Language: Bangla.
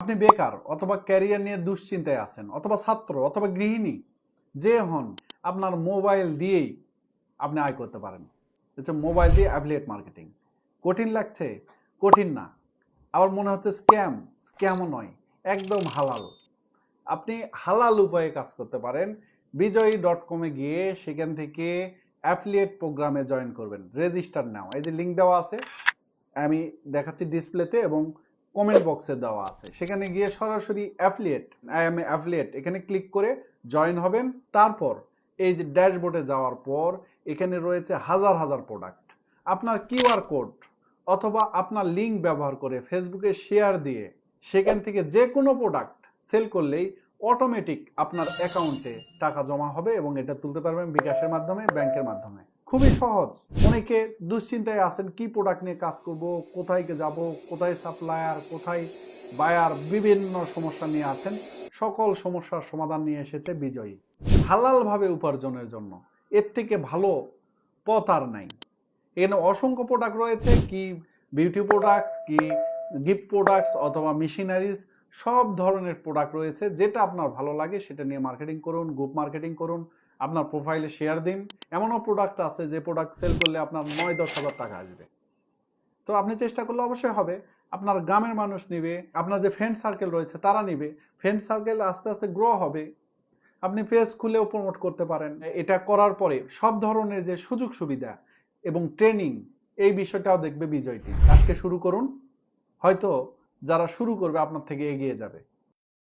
আপনি বেকার অথবা ক্যারিয়ার নিয়ে দুশ্চিন্তায় আছেন অথবা ছাত্র অথবা গৃহিণী যে হন, আপনার মোবাইল দিয়েই আপনি আয় করতে পারেন। হচ্ছে মোবাইল দিয়ে অ্যাফিলিয়েট মার্কেটিং। কঠিন লাগছে? কঠিন না। আবার মনে হচ্ছে স্ক্যাম? স্ক্যামও নয়, একদম হালাল। আপনি হালাল উপায়ে কাজ করতে পারেন। বিজয়ী.com-এ গিয়ে সেখান থেকে অ্যাফিলিয়েট প্রোগ্রামে জয়েন করবেন। রেজিস্টার নাও, এই যে লিঙ্ক দেওয়া আছে, আমি দেখাচ্ছি ডিসপ্লেতে এবং কমেন্ট বক্সে দেওয়া আছে। সেখানে গিয়ে সরাসরি affiliate, I M A affiliate এখানে ক্লিক করে জয়েন হবেন। তারপর এই যে ড্যাশবোর্ডে যাওয়ার পর এখানে রয়েছে হাজার হাজার প্রোডাক্ট। আপনার কিউআর কোড অথবা আপনার লিঙ্ক ব্যবহার করে ফেসবুকে শেয়ার দিয়ে সেখান থেকে যে কোনো প্রোডাক্ট সেল করলেই অটোমেটিক আপনার অ্যাকাউন্টে টাকা জমা হবে এবং এটা তুলতে পারবেন বিকাশের মাধ্যমে, ব্যাংকের মাধ্যমে। খুবই সহজ। অনেকে দুশ্চিন্তায় আছেন, কি প্রোডাক্ট নিয়ে কাজ করব, কোথায় যাব, কোথায় সাপ্লায়ার, কোথায় বায়ার, বিভিন্ন সমস্যা নিয়ে আছেন। সকল সমস্যার সমাধান নিয়ে এসেছে বিজয়ী, হালালভাবে উপার্জনের জন্য। এর থেকে ভালো পথ আর নাই। এখানে অসংখ্য প্রোডাক্ট রয়েছে, কি বিউটি প্রোডাক্টস, কি গিফট প্রোডাক্টস অথবা মেশিনারিজ, সব ধরনের প্রোডাক্ট রয়েছে। যেটা আপনার ভালো লাগে সেটা নিয়ে মার্কেটিং করুন, গ্রুপ মার্কেটিং করুন, আপনার প্রোফাইলে শেয়ার দিন। এমনও প্রোডাক্ট আছে যে প্রোডাক্ট সেল করলে আপনার 9-10 হাজার টাকা আসবে। তো আপনি চেষ্টা করলে অবশ্যই হবে। আপনার গ্রামের মানুষ নিবে, আপনার যে ফ্রেন্ড সার্কেল রয়েছে তারা নিবে, ফ্রেন্ড সার্কেল আস্তে আস্তে গ্রো হবে। আপনি পেজ খুলেও প্রমোট করতে পারেন। এটা করার পরে সব ধরনের যে সুযোগ সুবিধা এবং ট্রেনিং, এই বিষয়টাও দেখবে বিজয় টিম। আজকে শুরু করুন, হয়তো যারা শুরু করবে আপনার থেকে এগিয়ে যাবে।